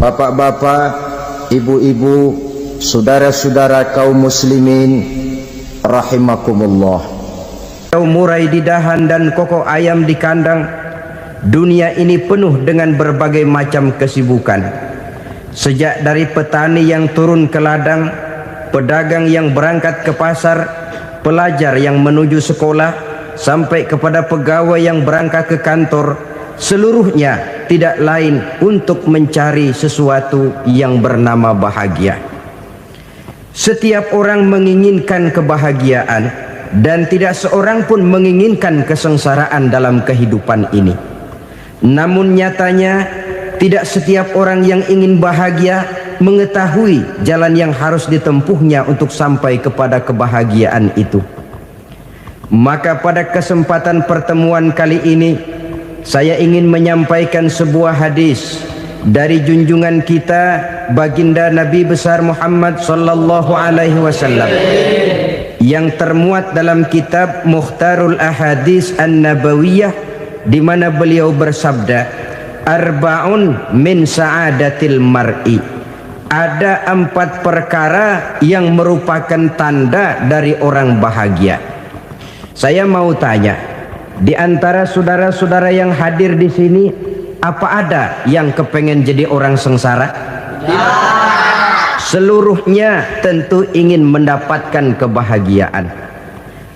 Bapak-bapak, ibu-ibu, saudara-saudara kaum muslimin rahimakumullah. Murai di dahan dan koko ayam di kandang, dunia ini penuh dengan berbagai macam kesibukan. Sejak dari petani yang turun ke ladang, pedagang yang berangkat ke pasar, pelajar yang menuju sekolah, sampai kepada pegawai yang berangkat ke kantor, seluruhnya tidak lain untuk mencari sesuatu yang bernama bahagia. Setiap orang menginginkan kebahagiaan, dan tidak seorang pun menginginkan kesengsaraan dalam kehidupan ini. Namun nyatanya tidak setiap orang yang ingin bahagia mengetahui jalan yang harus ditempuhnya untuk sampai kepada kebahagiaan itu. Maka pada kesempatan pertemuan kali ini, saya ingin menyampaikan sebuah hadis dari junjungan kita baginda Nabi besar Muhammad sallallahu alaihi wasallam yang termuat dalam kitab Mukhtarul Ahadits An-Nabawiyah, di mana beliau bersabda, arba'un min sa'adatil mar'i. Ada 4 perkara yang merupakan tanda dari orang bahagia. Saya mau tanya, di antara saudara-saudara yang hadir di sini, apa ada yang kepengen jadi orang sengsara? Ya. Seluruhnya tentu ingin mendapatkan kebahagiaan.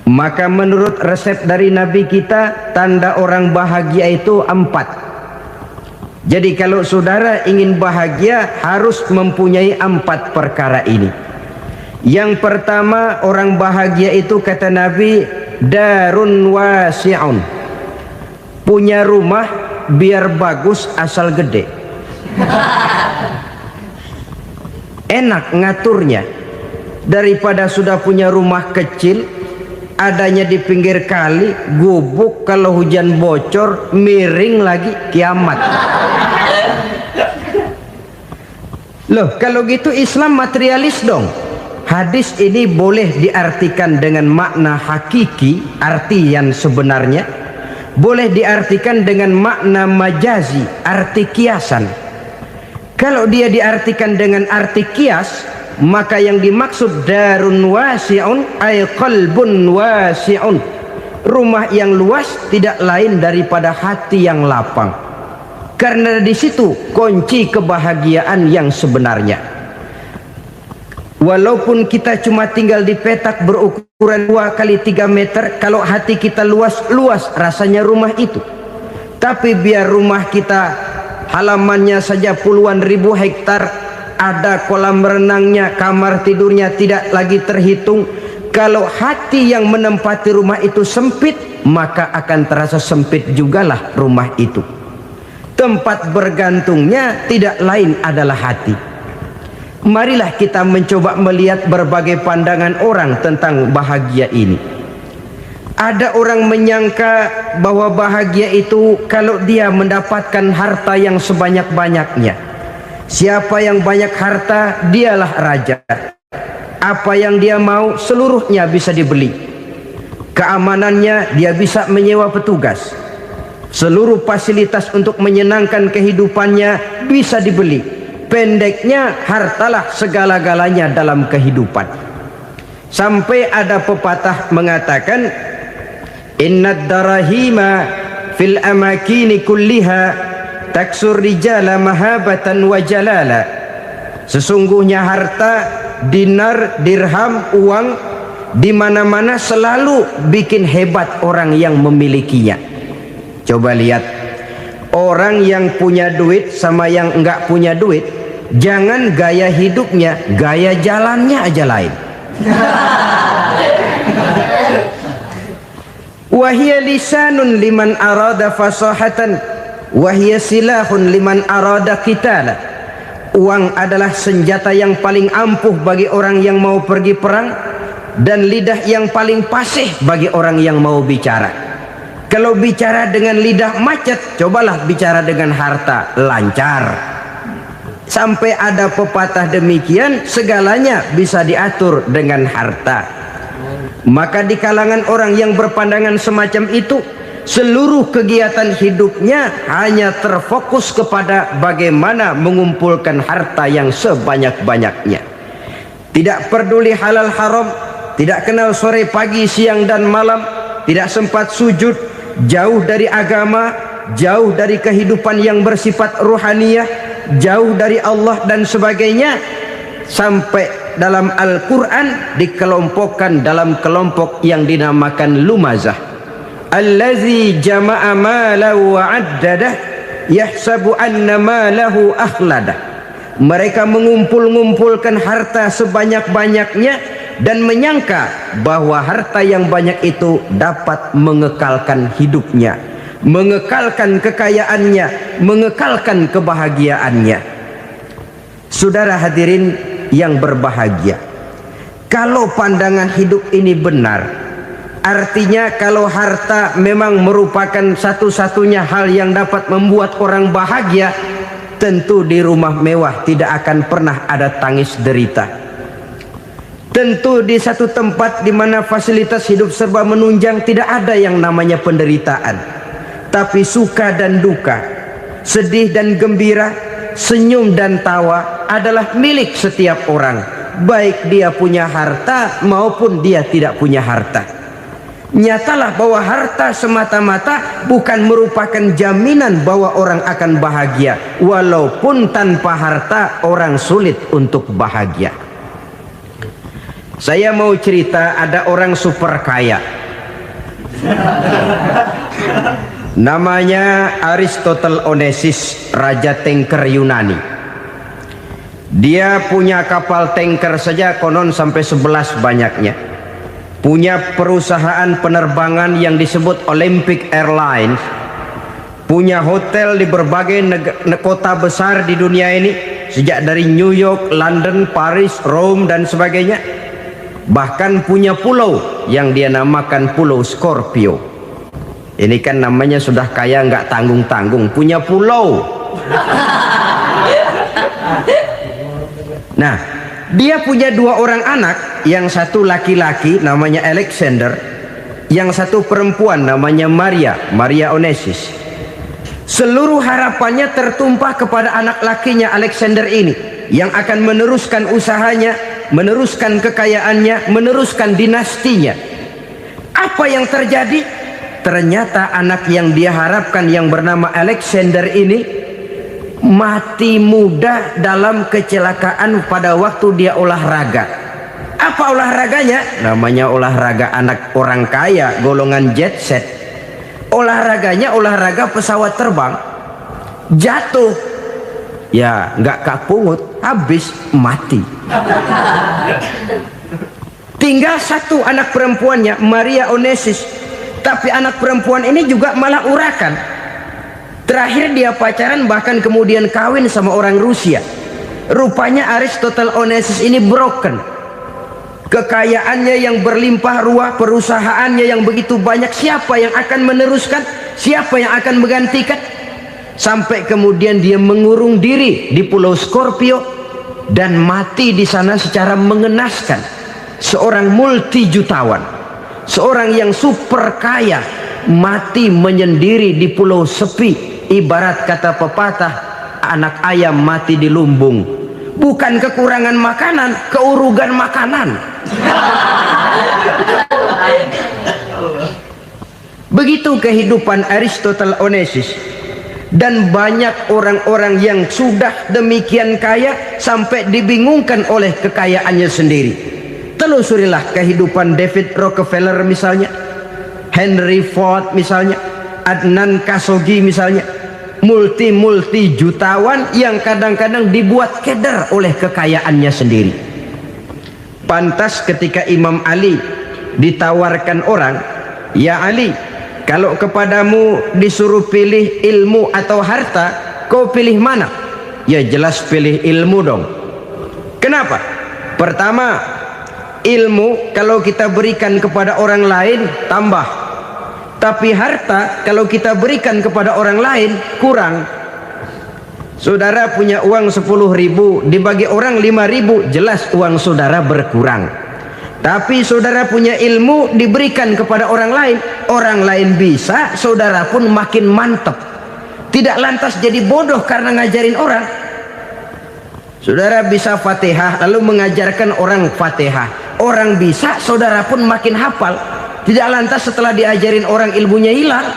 Maka menurut resep dari Nabi kita, tanda orang bahagia itu 4. Jadi kalau saudara ingin bahagia, harus mempunyai 4 perkara ini. Yang pertama, orang bahagia itu kata Nabi, darun wasi'un. Punya rumah biar bagus asal gede. Enak ngaturnya, daripada sudah punya rumah kecil adanya di pinggir kali, gubuk, kalau hujan bocor, miring lagi, kiamat. Loh, kalau gitu Islam materialis dong. Hadis ini boleh diartikan dengan makna hakiki, arti yang sebenarnya, boleh diartikan dengan makna majazi, arti kiasan. Kalau dia diartikan dengan arti kias, maka yang dimaksud darun wasi'un ay qalbun wasi'un. Rumah yang luas tidak lain daripada hati yang lapang. Karena di situ kunci kebahagiaan yang sebenarnya. Walaupun kita cuma tinggal di petak berukuran 2 kali 3 meter, kalau hati kita luas rasanya rumah itu. Tapi biar rumah kita halamannya saja puluhan ribu hektar, ada kolam renangnya, kamar tidurnya tidak lagi terhitung. Kalau hati yang menempati rumah itu sempit, maka akan terasa sempit jugalah rumah itu. Tempat bergantungnya tidak lain adalah hati. Marilah kita mencoba melihat berbagai pandangan orang tentang bahagia ini. Ada orang menyangka bahwa bahagia itu kalau dia mendapatkan harta yang sebanyak-banyaknya. Siapa yang banyak harta, dialah raja. Apa yang dia mau, seluruhnya bisa dibeli. Keamanannya, dia bisa menyewa petugas. Seluruh fasilitas untuk menyenangkan kehidupannya bisa dibeli. Pendeknya, hartalah segala-galanya dalam kehidupan. Sampai ada pepatah mengatakan, innad darahima fil amakini kulliha taksur rijala mahabatan wa jalala. Sesungguhnya harta, dinar, dirham, uang di mana-mana selalu bikin hebat orang yang memilikinya. Coba lihat, orang yang punya duit sama yang enggak punya duit, jangan gaya hidupnya, gaya jalannya aja lain. Wahia lisanun liman arada fasahatan, wahia silahun liman arada qitala. Uang adalah senjata yang paling ampuh bagi orang yang mau pergi perang, dan lidah yang paling fasih bagi orang yang mau bicara. Kalau bicara dengan lidah macet, cobalah bicara dengan harta, lancar. Sampai ada pepatah demikian, segalanya bisa diatur dengan harta. Maka di kalangan orang yang berpandangan semacam itu, seluruh kegiatan hidupnya hanya terfokus kepada bagaimana mengumpulkan harta yang sebanyak-banyaknya. Tidak peduli halal haram, tidak kenal sore pagi siang dan malam, tidak sempat sujud, jauh dari agama, jauh dari kehidupan yang bersifat ruhaniyah, jauh dari Allah dan sebagainya. Sampai dalam Al-Quran dikelompokkan dalam kelompok yang dinamakan lumazah. Allazi jama'a malahu wa 'addadah yahsabu anna malahu akhladah. Mereka mengumpul-ngumpulkan harta sebanyak-banyaknya dan menyangka bahwa harta yang banyak itu dapat mengekalkan hidupnya, mengekalkan kekayaannya, mengekalkan kebahagiaannya. Saudara hadirin yang berbahagia, kalau pandangan hidup ini benar, artinya kalau harta memang merupakan satu-satunya hal yang dapat membuat orang bahagia, tentu di rumah mewah tidak akan pernah ada tangis derita. Tentu di satu tempat di mana fasilitas hidup serba menunjang tidak ada yang namanya penderitaan. Tapi suka dan duka, sedih dan gembira, senyum dan tawa adalah milik setiap orang, baik dia punya harta maupun dia tidak punya harta. Nyatalah bahwa harta semata-mata bukan merupakan jaminan bahwa orang akan bahagia, walaupun tanpa harta orang sulit untuk bahagia. Saya mau cerita, ada orang super kaya, namanya Aristotle Onassis, raja tanker Yunani. Dia punya kapal tanker saja konon sampai 11 banyaknya. Punya perusahaan penerbangan yang disebut Olympic Airlines. Punya hotel di berbagai kota besar di dunia ini, sejak dari New York, London, Paris, Rome dan sebagainya. Bahkan punya pulau yang dia namakan Pulau Scorpio. Ini kan namanya sudah kaya nggak tanggung-tanggung, punya pulau. Nah, dia punya 2 orang anak, yang satu laki-laki namanya Alexander, yang satu perempuan namanya Maria Onassis. Seluruh harapannya tertumpah kepada anak lakinya Alexander ini, yang akan meneruskan usahanya, meneruskan kekayaannya, meneruskan dinastinya. Apa yang terjadi? Ternyata anak yang dia harapkan yang bernama Alexander ini mati muda dalam kecelakaan pada waktu dia olahraga. Apa olahraganya? Namanya olahraga anak orang kaya, golongan jet set. Olahraganya olahraga pesawat terbang. Jatuh, ya nggak kapungut, habis mati. Tinggal satu anak perempuannya, Maria Onassis. Tapi anak perempuan ini juga malah urakan. Terakhir dia pacaran, bahkan kemudian kawin sama orang Rusia. Rupanya Aristotle Onassis ini broken. Kekayaannya yang berlimpah ruah, perusahaannya yang begitu banyak, siapa yang akan meneruskan? Siapa yang akan menggantikan? Sampai kemudian dia mengurung diri di Pulau Scorpio dan mati di sana secara mengenaskan. Seorang multi-jutawan, seorang yang super kaya, mati menyendiri di pulau sepi. Ibarat kata pepatah, anak ayam mati di lumbung. Bukan kekurangan makanan, keurugan makanan. Begitu kehidupan Aristotle Onassis. Dan banyak orang-orang yang sudah demikian kaya sampai dibingungkan oleh kekayaannya sendiri. Telusurilah kehidupan David Rockefeller misalnya, Henry Ford misalnya, Adnan Khashoggi misalnya. Multi jutawan yang kadang-kadang dibuat keder oleh kekayaannya sendiri. Pantas ketika Imam Ali ditawarkan orang, "Ya Ali, kalau kepadamu disuruh pilih ilmu atau harta, kau pilih mana?" Ya jelas pilih ilmu dong. Kenapa? Pertama, ilmu kalau kita berikan kepada orang lain tambah. Tapi harta kalau kita berikan kepada orang lain kurang. Saudara punya uang 10.000, dibagi orang 5.000, jelas uang saudara berkurang. Tapi saudara punya ilmu diberikan kepada orang lain bisa, saudara pun makin mantap. Tidak lantas jadi bodoh karena ngajarin orang. Saudara bisa Fatihah lalu mengajarkan orang Fatihah. Orang bisa, saudara pun makin hafal. Tidak lantas setelah diajarin orang ilmunya hilang.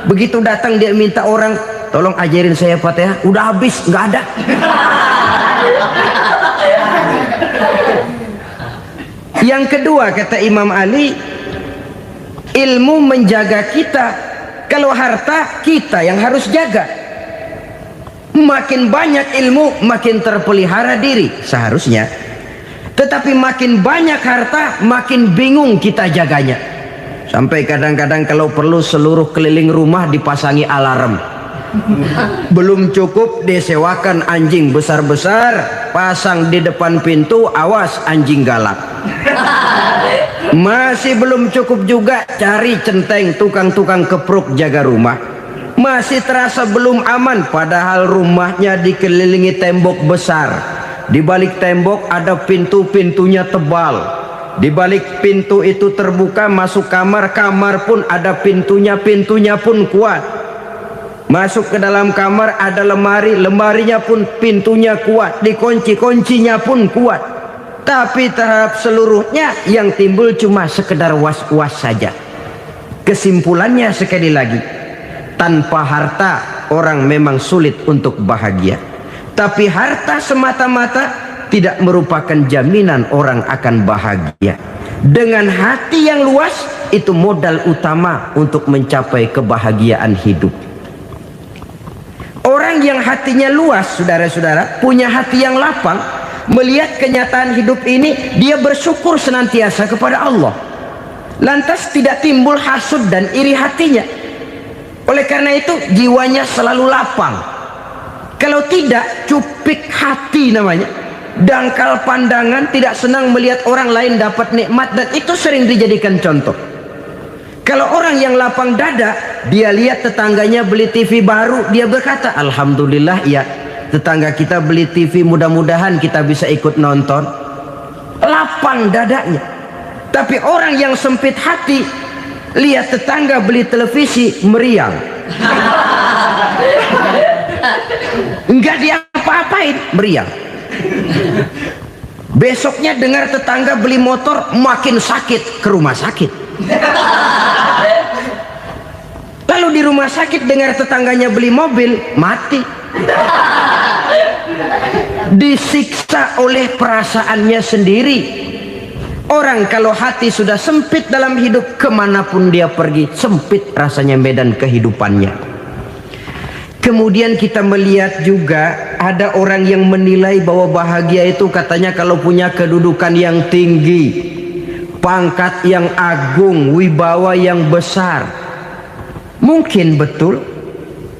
Begitu datang dia minta orang, tolong ajarin saya Fatihah, udah habis, nggak ada. Yang kedua kata Imam Ali, ilmu menjaga kita. Kalau harta kita yang harus jaga. Makin banyak ilmu makin terpelihara diri seharusnya. Tetapi makin banyak harta makin bingung kita jaganya. Sampai kadang-kadang kalau perlu seluruh keliling rumah dipasangi alarm. Belum cukup disewakan anjing besar-besar, pasang di depan pintu, awas anjing galak. Masih belum cukup juga cari centeng tukang-tukang kepruk jaga rumah. Masih terasa belum aman padahal rumahnya dikelilingi tembok besar. Di balik tembok ada pintu-pintunya tebal. Di balik pintu itu terbuka masuk kamar, kamar pun ada pintunya, pintunya pun kuat. Masuk ke dalam kamar ada lemari, lemarinya pun pintunya kuat, dikunci, kuncinya pun kuat. Tapi terhadap seluruhnya yang timbul cuma sekedar was-was saja. Kesimpulannya sekali lagi, tanpa harta orang memang sulit untuk bahagia. Tapi harta semata-mata tidak merupakan jaminan orang akan bahagia. Dengan hati yang luas itu modal utama untuk mencapai kebahagiaan hidup. Orang yang hatinya luas, saudara-saudara, punya hati yang lapang, melihat kenyataan hidup ini, dia bersyukur senantiasa kepada Allah. Lantas tidak timbul hasud dan iri hatinya. Oleh karena itu jiwanya selalu lapang. Kalau tidak, cupik hati namanya, dangkal pandangan, tidak senang melihat orang lain dapat nikmat, dan itu sering dijadikan contoh. Kalau orang yang lapang dada, dia lihat tetangganya beli TV baru, dia berkata, alhamdulillah ya, tetangga kita beli TV, mudah-mudahan kita bisa ikut nonton. Lapang dadanya. Tapi orang yang sempit hati, lihat tetangga beli televisi, meriang. Enggak dia apa-apain, meriang. Besoknya dengar tetangga beli motor, makin sakit, ke rumah sakit. Lalu di rumah sakit dengar tetangganya beli mobil, mati. Disiksa oleh perasaannya sendiri. Orang kalau hati sudah sempit dalam hidup, kemanapun dia pergi, sempit rasanya medan kehidupannya. Kemudian kita melihat juga ada orang yang menilai bahwa bahagia itu katanya kalau punya kedudukan yang tinggi, pangkat yang agung, wibawa yang besar. Mungkin betul,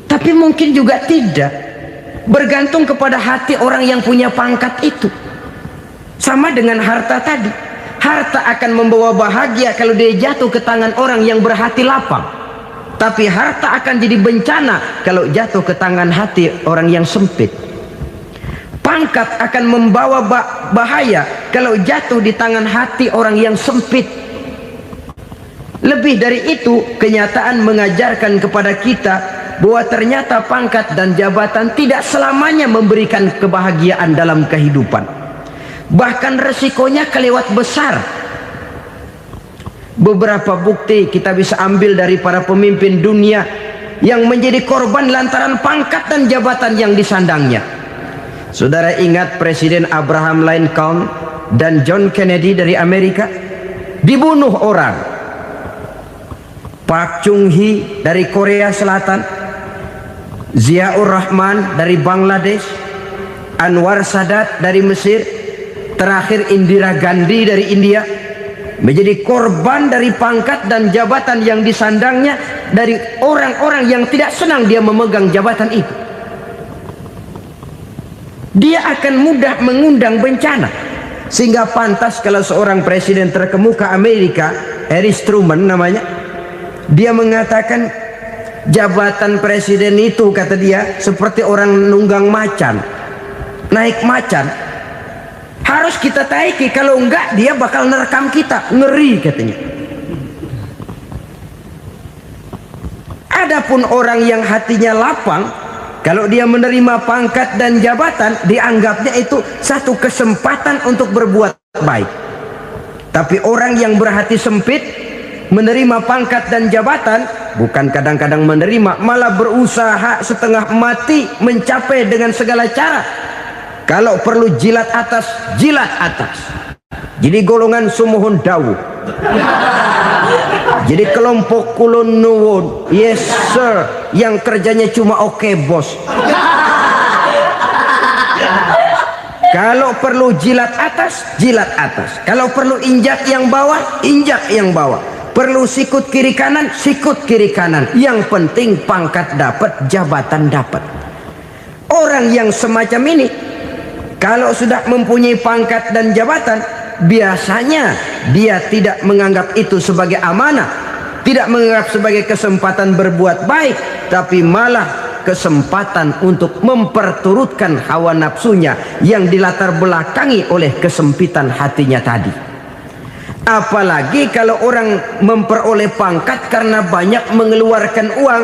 tapi mungkin juga tidak. Bergantung kepada hati orang yang punya pangkat itu. Sama dengan harta tadi. Harta akan membawa bahagia kalau dia jatuh ke tangan orang yang berhati lapang. Tapi harta akan jadi bencana kalau jatuh ke tangan hati orang yang sempit. Pangkat akan membawa bahaya kalau jatuh di tangan hati orang yang sempit. Lebih dari itu, kenyataan mengajarkan kepada kita bahwa ternyata pangkat dan jabatan tidak selamanya memberikan kebahagiaan dalam kehidupan. Bahkan resikonya kelewat besar. Beberapa bukti kita bisa ambil dari para pemimpin dunia yang menjadi korban lantaran pangkat dan jabatan yang disandangnya. Saudara ingat Presiden Abraham Lincoln dan John Kennedy dari Amerika? Dibunuh orang. Park Chung-hee dari Korea Selatan, Ziaur Rahman dari Bangladesh, Anwar Sadat dari Mesir, terakhir Indira Gandhi dari India, menjadi korban dari pangkat dan jabatan yang disandangnya dari orang-orang yang tidak senang dia memegang jabatan itu. Dia akan mudah mengundang bencana. Sehingga pantas kalau seorang presiden terkemuka Amerika, Harry Truman namanya, dia mengatakan jabatan presiden itu, kata dia, seperti orang nunggang macan, naik macan. Harus kita taiki, kalau enggak dia bakal nerekam kita, ngeri katanya. Adapun orang yang hatinya lapang, kalau dia menerima pangkat dan jabatan, dianggapnya itu satu kesempatan untuk berbuat baik. Tapi orang yang berhati sempit, menerima pangkat dan jabatan, bukan kadang-kadang menerima, malah berusaha setengah mati mencapai dengan segala cara. Kalau perlu jilat atas, jilat atas. Jadi golongan sumuhun dawu. Jadi kelompok kulon nuwun, yes sir, yang kerjanya cuma oke bos. Kalau perlu jilat atas, jilat atas. Kalau perlu injak yang bawah, injak yang bawah. Perlu sikut kiri kanan, sikut kiri kanan. Yang penting pangkat dapat, jabatan dapat. Orang yang semacam ini, kalau sudah mempunyai pangkat dan jabatan, biasanya dia tidak menganggap itu sebagai amanah, tidak menganggap sebagai kesempatan berbuat baik, tapi malah kesempatan untuk memperturutkan hawa nafsunya yang dilatar belakangi oleh kesempitan hatinya tadi. Apalagi kalau orang memperoleh pangkat karena banyak mengeluarkan uang.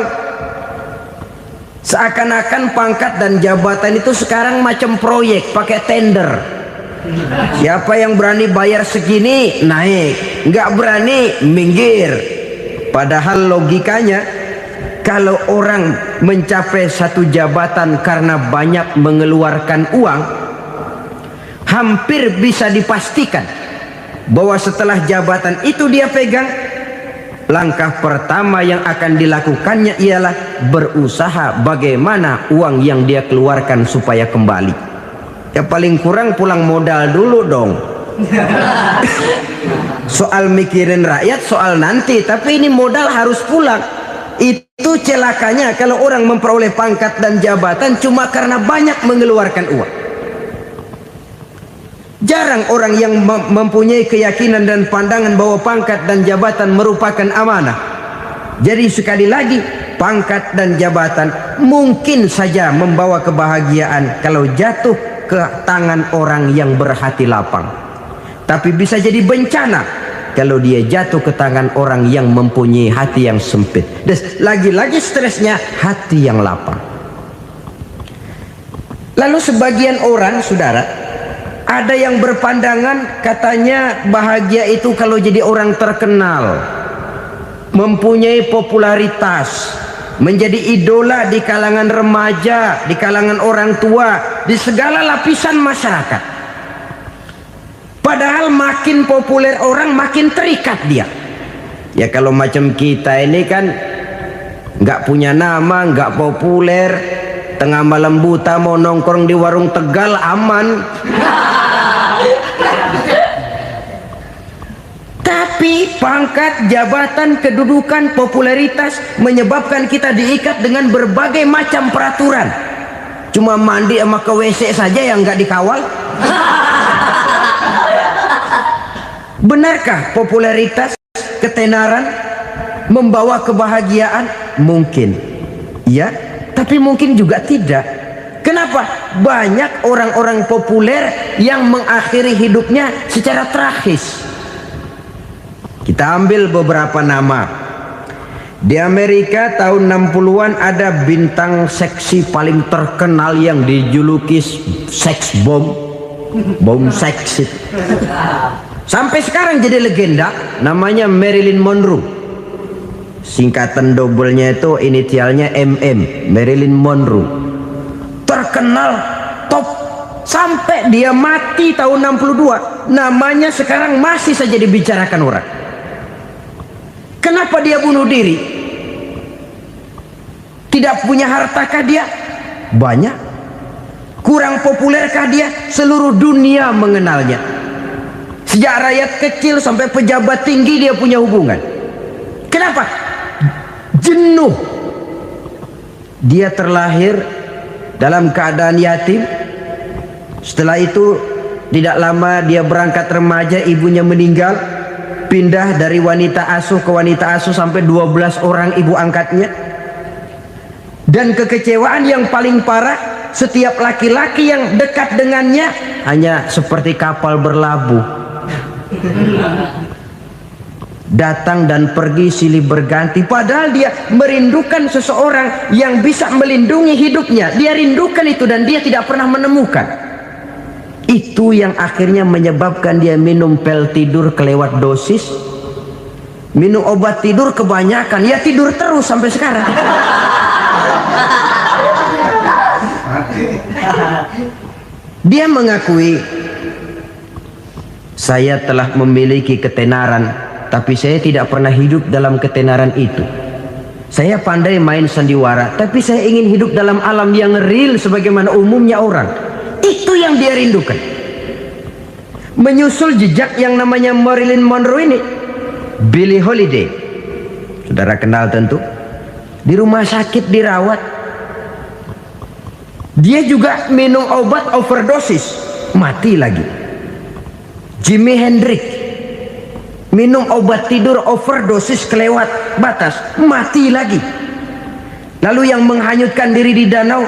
Seakan-akan pangkat dan jabatan itu sekarang macam proyek, pakai tender. Siapa yang berani bayar segini naik, nggak berani minggir. Padahal logikanya, kalau orang mencapai satu jabatan karena banyak mengeluarkan uang, hampir bisa dipastikan bahwa setelah jabatan itu dia pegang, langkah pertama yang akan dilakukannya ialah berusaha bagaimana uang yang dia keluarkan supaya kembali. Ya paling kurang pulang modal dulu dong. Soal mikirin rakyat soal nanti, tapi ini modal harus pulang. Itu celakanya kalau orang memperoleh pangkat dan jabatan cuma karena banyak mengeluarkan uang. Jarang orang yang mempunyai keyakinan dan pandangan bahwa pangkat dan jabatan merupakan amanah. Jadi sekali lagi, pangkat dan jabatan mungkin saja membawa kebahagiaan kalau jatuh ke tangan orang yang berhati lapang. Tapi bisa jadi bencana kalau dia jatuh ke tangan orang yang mempunyai hati yang sempit. Dan lagi-lagi stresnya hati yang lapang. Lalu sebagian orang, saudara, ada yang berpandangan katanya bahagia itu kalau jadi orang terkenal, mempunyai popularitas, menjadi idola di kalangan remaja, di kalangan orang tua, di segala lapisan masyarakat. Padahal makin populer orang makin terikat dia. Ya kalau macam kita ini kan nggak punya nama, nggak populer, tengah malam buta mau nongkrong di warung Tegal aman. Tapi pangkat, jabatan, kedudukan, popularitas menyebabkan kita diikat dengan berbagai macam peraturan. Cuma mandi sama ke WC saja yang nggak dikawal. Benarkah popularitas, ketenaran membawa kebahagiaan? Mungkin ya, tapi mungkin juga tidak. Kenapa? Banyak orang-orang populer yang mengakhiri hidupnya secara tragis. Kita ambil beberapa nama. Di Amerika tahun 60-an ada bintang seksi paling terkenal yang dijuluki seks bom. Bom seks. Sampai sekarang jadi legenda, namanya Marilyn Monroe. Singkatan doublenya itu inisialnya MM, Marilyn Monroe. Terkenal top sampai dia mati tahun 62. Namanya sekarang masih saja dibicarakan orang. Kenapa dia bunuh diri? Tidak punya hartakah dia? Banyak. Kurang populerkah dia? Seluruh dunia mengenalnya. Sejak rakyat kecil sampai pejabat tinggi dia punya hubungan. Kenapa? Jenuh. Dia terlahir dalam keadaan yatim. Setelah itu tidak lama dia berangkat remaja, ibunya meninggal. Pindah dari wanita asuh ke wanita asuh sampai 12 orang ibu angkatnya. Dan kekecewaan yang paling parah, setiap laki-laki yang dekat dengannya hanya seperti kapal berlabuh, datang dan pergi silih berganti, padahal dia merindukan seseorang yang bisa melindungi hidupnya. Dia rindukan itu dan dia tidak pernah menemukan. Itu yang akhirnya menyebabkan dia minum pil tidur kelewat dosis, minum obat tidur kebanyakan, ya tidur terus sampai sekarang. Dia mengakui, saya telah memiliki ketenaran, tapi saya tidak pernah hidup dalam ketenaran itu. Saya pandai main sandiwara, tapi saya ingin hidup dalam alam yang real sebagaimana umumnya orang. Itu yang dia rindukan. Menyusul jejak yang namanya Marilyn Monroe ini, Billie Holiday, saudara kenal tentu, di rumah sakit dirawat. Dia juga minum obat overdosis, mati lagi. Jimi Hendrix minum obat tidur overdosis kelewat batas, mati lagi. Lalu yang menghanyutkan diri di danau,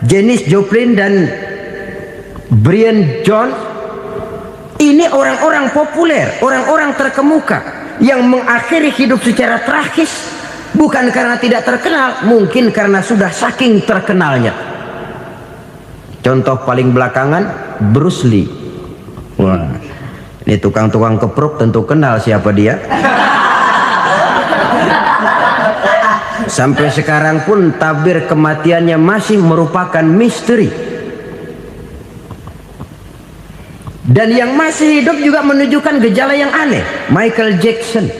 Janis Joplin dan Brian Jones. Ini orang-orang populer, orang-orang terkemuka yang mengakhiri hidup secara tragis, bukan karena tidak terkenal, mungkin karena sudah saking terkenalnya. Contoh paling belakangan, Bruce Lee. Wah, ini tukang-tukang keprok tentu kenal siapa dia. Sampai sekarang pun tabir kematiannya masih merupakan misteri. Dan yang masih hidup juga menunjukkan gejala yang aneh. Michael Jackson,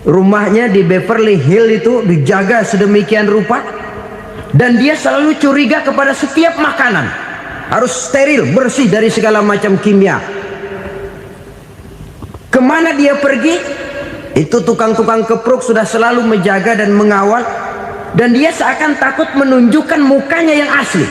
rumahnya di Beverly Hills itu dijaga sedemikian rupa, dan dia selalu curiga kepada setiap makanan harus steril, bersih dari segala macam kimia. Kemana dia pergi, itu tukang-tukang keprok sudah selalu menjaga dan mengawal, dan dia seakan takut menunjukkan mukanya yang asli.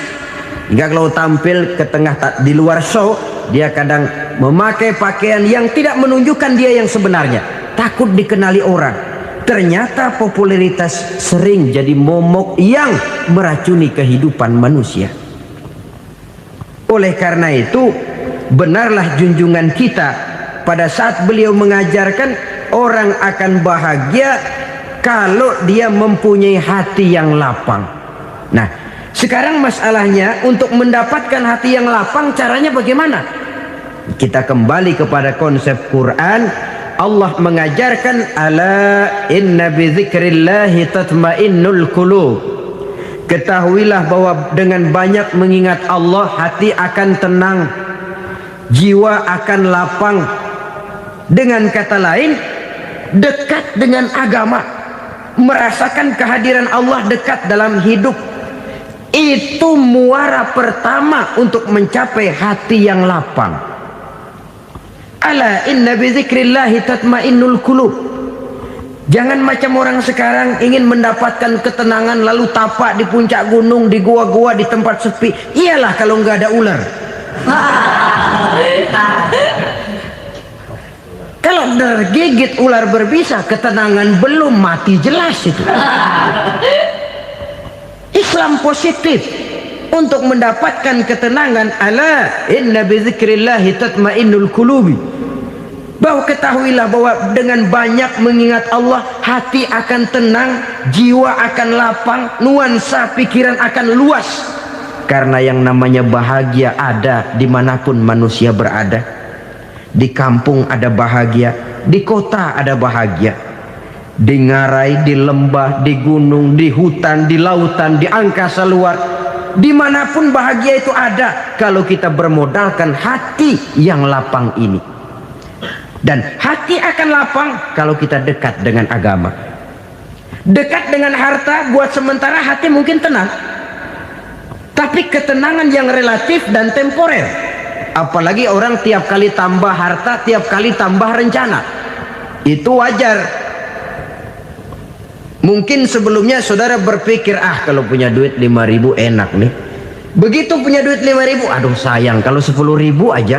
Hingga kalau tampil ke tengah di luar show, dia kadang memakai pakaian yang tidak menunjukkan dia yang sebenarnya, takut dikenali orang. Ternyata popularitas sering jadi momok yang meracuni kehidupan manusia. Oleh karena itu, benarlah junjungan kita pada saat beliau mengajarkan orang akan bahagia kalau dia mempunyai hati yang lapang. Nah, sekarang masalahnya untuk mendapatkan hati yang lapang, caranya bagaimana? Kita kembali kepada konsep Quran. Allah mengajarkan, ala inna bi dzikrillahi tatmainnul qulub. Ketahuilah bahwa dengan banyak mengingat Allah, hati akan tenang, jiwa akan lapang. Dengan kata lain, dekat dengan agama, merasakan kehadiran Allah dekat dalam hidup. Itu muara pertama untuk mencapai hati yang lapang. Ala inna bi dzikrillahi tatmainnul qulub. Jangan macam orang sekarang ingin mendapatkan ketenangan lalu tapak di puncak gunung, di gua-gua, di tempat sepi. Iyalah kalau nggak ada ular. Kalau tergigit ular berbisa, ketenangan belum, mati jelas itu. Islam positif untuk mendapatkan ketenangan. Ala inna bi dzikrillahi tatmainnul qulubi. Bahwa ketahuilah bahwa dengan banyak mengingat Allah, hati akan tenang, jiwa akan lapang, nuansa pikiran akan luas. Karena yang namanya bahagia ada dimanapun manusia berada. Di kampung ada bahagia, di kota ada bahagia, di ngarai, di lembah, di gunung, di hutan, di lautan, di angkasa luar, dimanapun bahagia itu ada kalau kita bermodalkan hati yang lapang ini. Dan hati akan lapang kalau kita dekat dengan agama. Dekat dengan harta buat sementara hati mungkin tenang, tapi ketenangan yang relatif dan temporer. Apalagi orang tiap kali tambah harta, tiap kali tambah rencana, itu wajar. Mungkin sebelumnya saudara berpikir, kalau punya duit 5.000 enak nih. Begitu punya duit 5.000, aduh sayang kalau 10.000 aja.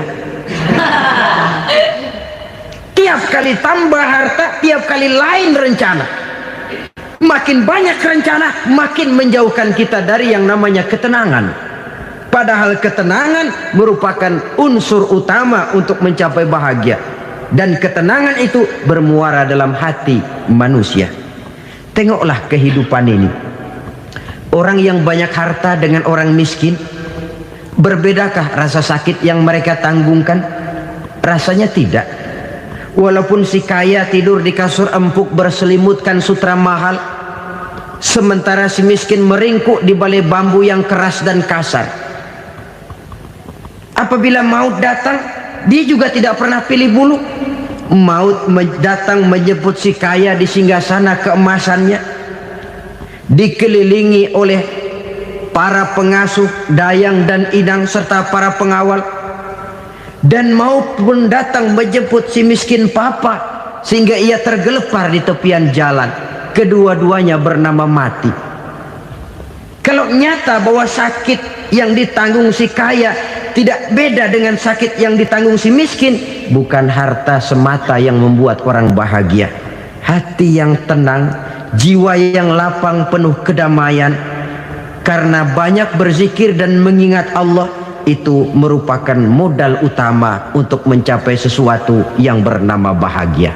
Tiap kali tambah harta, tiap kali lain rencana. Makin banyak rencana, makin menjauhkan kita dari yang namanya ketenangan. Padahal ketenangan merupakan unsur utama untuk mencapai bahagia. Dan ketenangan itu bermuara dalam hati manusia. Tengoklah kehidupan ini. Orang yang banyak harta dengan orang miskin, berbedakah rasa sakit yang mereka tanggungkan? Rasanya tidak. Walaupun si kaya tidur di kasur empuk berselimutkan sutra mahal, sementara si miskin meringkuk di balai bambu yang keras dan kasar. Apabila maut datang, dia juga tidak pernah pilih bulu. Maut datang menjemput si kaya di singgasana keemasannya, dikelilingi oleh para pengasuh, dayang dan inang serta para pengawal. Dan maut pun datang menjemput si miskin papa, sehingga ia tergelepar di tepian jalan. Kedua-duanya bernama mati. Kalau nyata bahwa sakit yang ditanggung si kaya tidak beda dengan sakit yang ditanggung si miskin, bukan harta semata yang membuat orang bahagia. Hati yang tenang, jiwa yang lapang penuh kedamaian karena banyak berzikir dan mengingat Allah, itu merupakan modal utama untuk mencapai sesuatu yang bernama bahagia.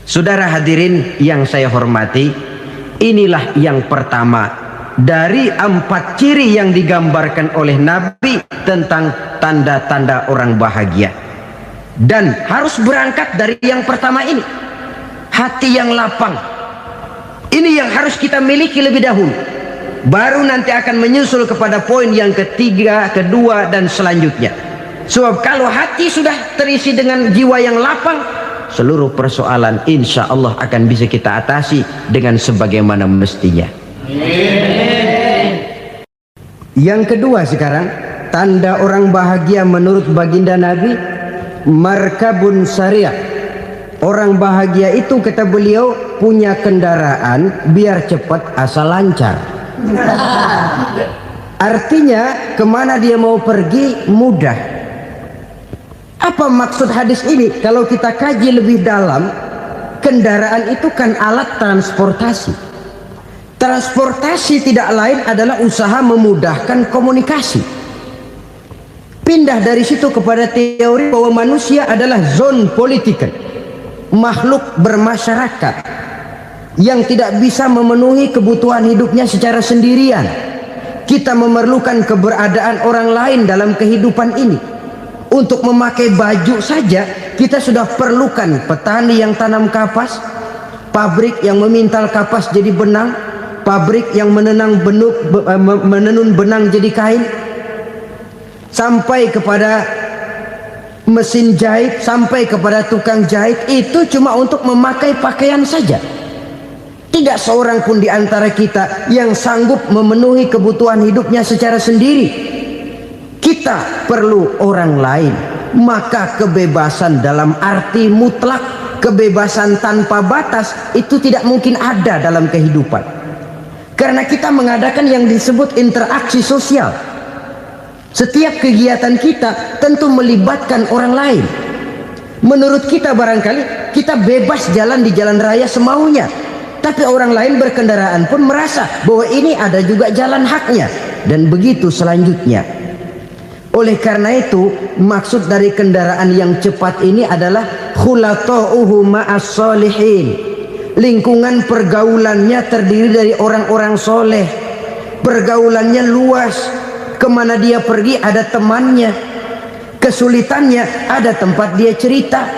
Saudara hadirin yang saya hormati, inilah yang pertama dari 4 ciri yang digambarkan oleh Nabi tentang tanda-tanda orang bahagia. Dan harus berangkat dari yang pertama ini, hati yang lapang. Ini yang harus kita miliki lebih dahulu, baru nanti akan menyusul kepada poin yang ketiga, kedua dan selanjutnya. Sebab kalau hati sudah terisi dengan jiwa yang lapang, seluruh persoalan insya Allah akan bisa kita atasi dengan sebagaimana mestinya. Yang kedua sekarang, tanda orang bahagia menurut baginda Nabi, markabun syariah. Orang bahagia itu, kata beliau, punya kendaraan biar cepat asal lancar. Artinya kemana dia mau pergi mudah. Apa maksud hadis ini? Kalau kita kaji lebih dalam, kendaraan itu kan alat transportasi. Transportasi tidak lain adalah usaha memudahkan komunikasi. Pindah dari situ kepada teori bahwa manusia adalah zon political, makhluk bermasyarakat yang tidak bisa memenuhi kebutuhan hidupnya secara sendirian. Kita memerlukan keberadaan orang lain dalam kehidupan ini. Untuk memakai baju saja kita sudah perlukan petani yang tanam kapas, pabrik yang memintal kapas jadi benang, pabrik yang menenun benang jadi kain, sampai kepada mesin jahit, sampai kepada tukang jahit. Itu cuma untuk memakai pakaian saja. Tidak seorang pun di antara kita yang sanggup memenuhi kebutuhan hidupnya secara sendiri. Kita perlu orang lain. Maka kebebasan dalam arti mutlak, kebebasan tanpa batas, itu tidak mungkin ada dalam kehidupan. Karena kita mengadakan yang disebut interaksi sosial. Setiap kegiatan kita tentu melibatkan orang lain. Menurut kita barangkali kita bebas jalan di jalan raya semaunya, tapi orang lain berkendaraan pun merasa bahwa ini ada juga jalan haknya, dan begitu selanjutnya. Oleh karena itu, maksud dari kendaraan yang cepat ini adalah khulata'uhu ma'as solihin. Lingkungan pergaulannya terdiri dari orang-orang soleh. Pergaulannya luas. Kemana dia pergi ada temannya. Kesulitannya ada tempat dia cerita.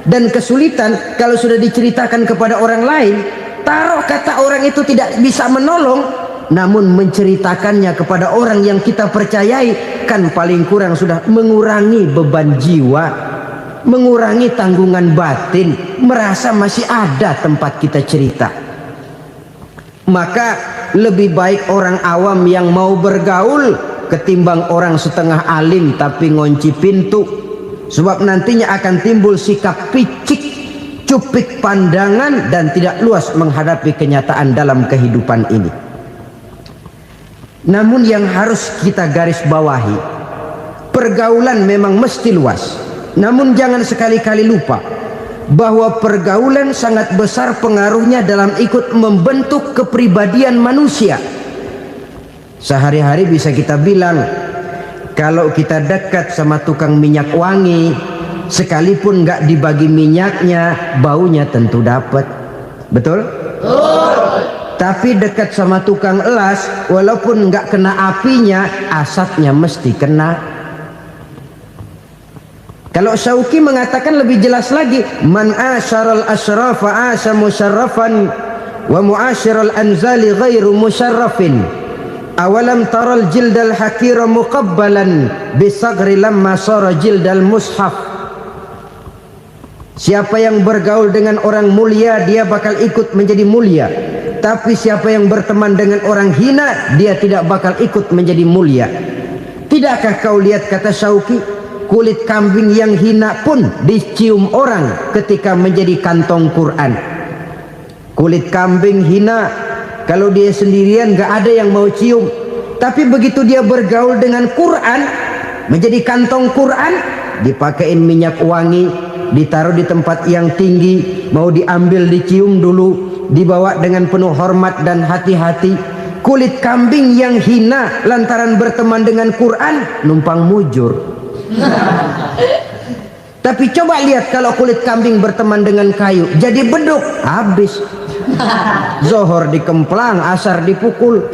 Dan kesulitan kalau sudah diceritakan kepada orang lain, taruh kata orang itu tidak bisa menolong, namun menceritakannya kepada orang yang kita percayai, kan paling kurang sudah mengurangi beban jiwa, mengurangi tanggungan batin, merasa masih ada tempat kita cerita. Maka lebih baik orang awam yang mau bergaul ketimbang orang setengah alim tapi ngunci pintu. Sebab nantinya akan timbul sikap picik, cupik pandangan, dan tidak luas menghadapi kenyataan dalam kehidupan ini. Namun yang harus kita garis bawahi, pergaulan memang mesti luas. Namun jangan sekali-kali lupa bahwa pergaulan sangat besar pengaruhnya dalam ikut membentuk kepribadian manusia. Sehari-hari bisa kita bilang kalau kita dekat sama tukang minyak wangi, sekalipun nggak dibagi minyaknya, baunya tentu dapat. Betul? Tapi dekat sama tukang elas, walaupun nggak kena apinya, asapnya mesti kena. Kalau Syauqi mengatakan lebih jelas lagi, man asyaral asrafa asa musyarrafan wa muasyiral anzali ghairu musyarrafin. Awalam taral jildal hakira muqabbalan bisagri lamma sara jildal mushaf. Siapa yang bergaul dengan orang mulia, dia bakal ikut menjadi mulia. Tapi siapa yang berteman dengan orang hina, dia tidak bakal ikut menjadi mulia. Tidakkah kau lihat, kata Syauqi, kulit kambing yang hina pun dicium orang ketika menjadi kantong Quran. Kulit kambing hina, kalau dia sendirian gak ada yang mau cium. Tapi begitu dia bergaul dengan Quran, menjadi kantong Quran, dipakein minyak wangi, ditaruh di tempat yang tinggi, mau diambil dicium dulu, dibawa dengan penuh hormat dan hati-hati. Kulit kambing yang hina lantaran berteman dengan Quran, numpang mujur. Tapi coba lihat kalau kulit kambing berteman dengan kayu, jadi beduk, habis. Zohor dikemplang, asar dipukul.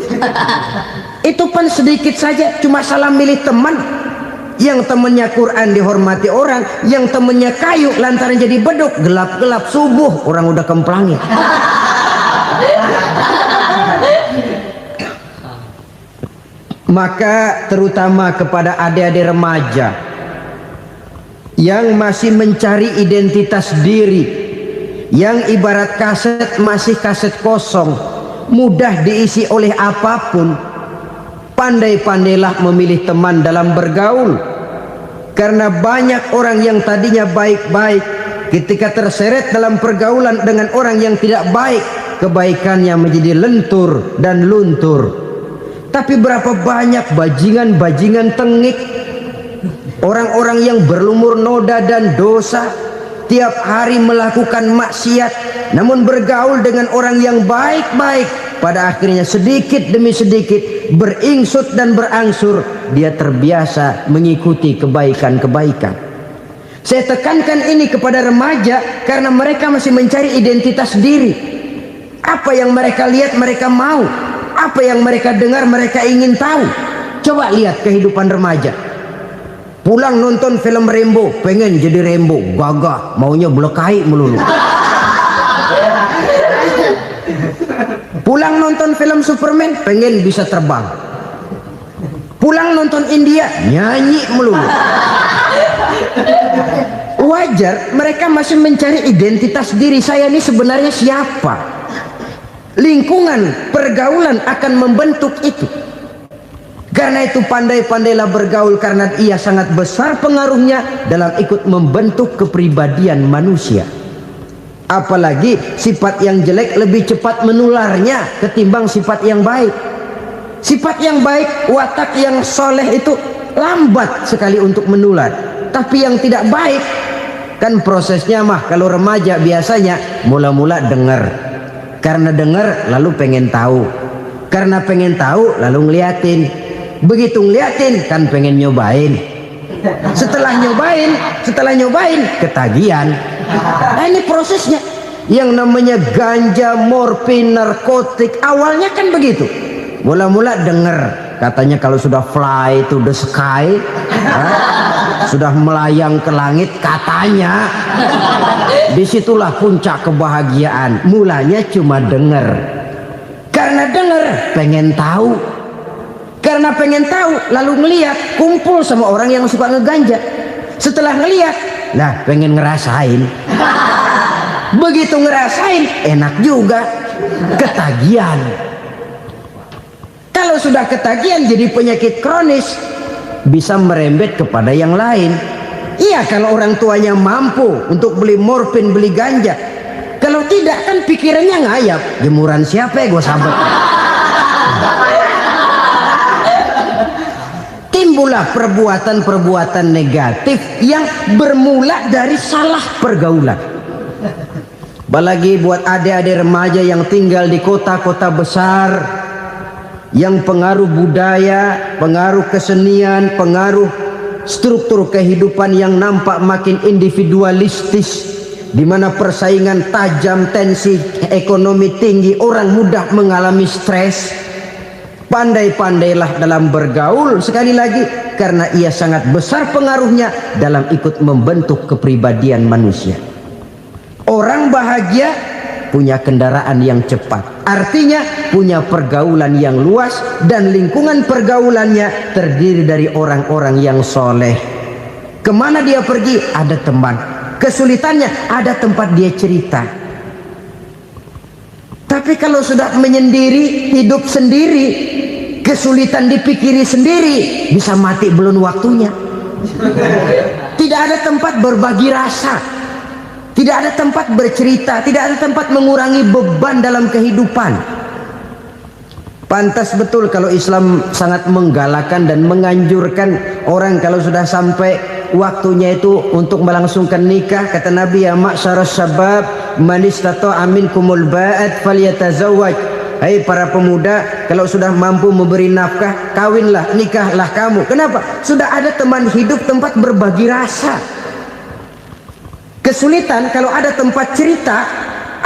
Itu pun sedikit saja, cuma salah milih teman. Yang temannya Quran dihormati orang, yang temannya kayu lantaran jadi beduk, gelap-gelap subuh orang udah kemplangin. Maka terutama kepada adik-adik remaja yang masih mencari identitas diri, yang ibarat kaset masih kaset kosong, mudah diisi oleh apapun, pandai-pandailah memilih teman dalam bergaul. Karena banyak orang yang tadinya baik-baik, ketika terseret dalam pergaulan dengan orang yang tidak baik, kebaikannya menjadi lentur dan luntur. Tapi berapa banyak bajingan-bajingan tengik, orang-orang yang berlumur noda dan dosa, tiap hari melakukan maksiat, namun bergaul dengan orang yang baik-baik, pada akhirnya sedikit demi sedikit beringsut dan berangsur dia terbiasa mengikuti kebaikan-kebaikan. Saya tekankan ini kepada remaja karena mereka masih mencari identitas diri. Apa yang mereka lihat mereka mau, apa yang mereka dengar mereka ingin tahu. Coba lihat kehidupan remaja. Pulang nonton film Rambo, pengen jadi Rambo, gagah, maunya belekai melulu. Pulang nonton film Superman, pengen bisa terbang. Pulang nonton India, nyanyi melulu. Wajar, mereka masih mencari identitas diri. Saya ini sebenarnya siapa? Lingkungan, pergaulan akan membentuk itu. Karena itu pandai-pandailah bergaul, karena ia sangat besar pengaruhnya dalam ikut membentuk kepribadian manusia. Apalagi sifat yang jelek lebih cepat menularnya ketimbang sifat yang baik. Sifat yang baik, watak yang soleh itu lambat sekali untuk menular. Tapi yang tidak baik, kan prosesnya mah kalau remaja biasanya mula-mula dengar. Karena dengar lalu pengen tahu. Karena pengen tahu lalu ngeliatin. Begitu ngeliatin kan pengen nyobain. Setelah nyobain ketagihan. Nah ini prosesnya. Yang namanya ganja, morfin, narkotik, awalnya kan begitu. Mula-mula denger, katanya kalau sudah fly to the sky, sudah melayang ke langit, katanya disitulah puncak kebahagiaan. Mulanya cuma denger. Karena denger pengen tahu. Karena pengen tahu lalu ngeliat, kumpul sama orang yang suka ngeganja. Setelah ngeliat, nah pengen ngerasain. Begitu ngerasain enak juga, ketagihan. Kalau sudah ketagihan jadi penyakit kronis, bisa merembet kepada yang lain. Iya, kalau orang tuanya mampu untuk beli morfin, beli ganja. Kalau tidak kan pikirannya ngayap, jemuran siapa ya gue sabet. Timbullah perbuatan-perbuatan negatif yang bermula dari salah pergaulan. Apalagi buat adik-adik remaja yang tinggal di kota-kota besar, yang pengaruh budaya, pengaruh kesenian, pengaruh struktur kehidupan yang nampak makin individualistis, di mana persaingan tajam, tensi ekonomi tinggi, orang mudah mengalami stres. Pandai-pandailah dalam bergaul, sekali lagi, karena ia sangat besar pengaruhnya dalam ikut membentuk kepribadian manusia. Orang bahagia punya kendaraan yang cepat, artinya punya pergaulan yang luas, dan lingkungan pergaulannya terdiri dari orang-orang yang soleh. Kemana dia pergi ada teman, kesulitannya ada tempat dia cerita. Tapi kalau sudah menyendiri, hidup sendiri, kesulitan dipikiri sendiri, bisa mati belum waktunya. Tidak ada tempat berbagi rasa, tidak ada tempat bercerita, tidak ada tempat mengurangi beban dalam kehidupan. Pantas betul kalau Islam sangat menggalakkan dan menganjurkan orang kalau sudah sampai waktunya itu untuk melangsungkan nikah. Kata Nabi, ya ma'syaras syabab man istata'a minkumul ba'at falyatazawwaj. Hai para pemuda, kalau sudah mampu memberi nafkah, kawinlah, nikahlah kamu. Kenapa? Sudah ada teman hidup, tempat berbagi rasa. Kesulitan kalau ada tempat cerita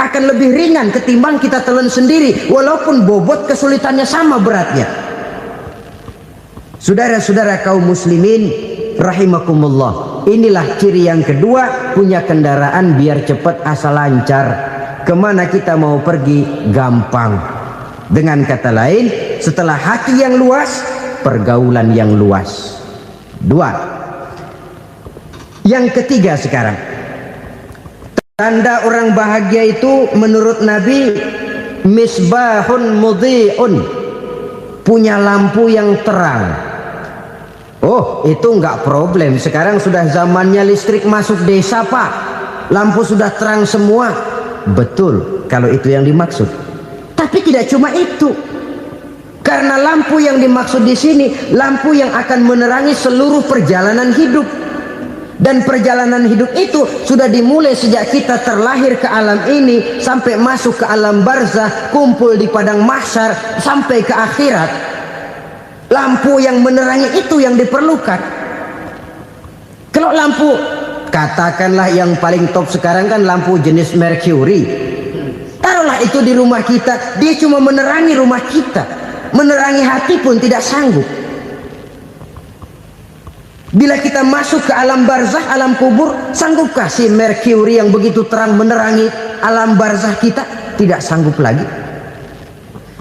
akan lebih ringan ketimbang kita telan sendiri, walaupun bobot kesulitannya sama beratnya. Saudara-saudara kaum muslimin rahimakumullah, inilah ciri yang kedua, punya kendaraan biar cepat asal lancar. Kemana kita mau pergi gampang. Dengan kata lain, setelah hati yang luas, pergaulan yang luas. Dua. Yang ketiga sekarang, tanda orang bahagia itu menurut Nabi, misbahun mudhi'un, punya lampu yang terang. Oh, itu enggak problem. Sekarang sudah zamannya listrik masuk desa, Pak. Lampu sudah terang semua. Betul, kalau itu yang dimaksud. Tapi tidak cuma itu. Karena lampu yang dimaksud di sini, lampu yang akan menerangi seluruh perjalanan hidup. Dan perjalanan hidup itu sudah dimulai sejak kita terlahir ke alam ini, sampai masuk ke alam barzah, kumpul di padang mahsyar, sampai ke akhirat. Lampu yang menerangi itu yang diperlukan. Kalau lampu, katakanlah yang paling top sekarang kan lampu jenis Mercury. Taruhlah itu di rumah kita, dia cuma menerangi rumah kita, menerangi hati pun tidak sanggup. Bila kita masuk ke alam barzah, alam kubur, sanggupkah si Mercury yang begitu terang menerangi alam barzah kita? Tidak sanggup lagi.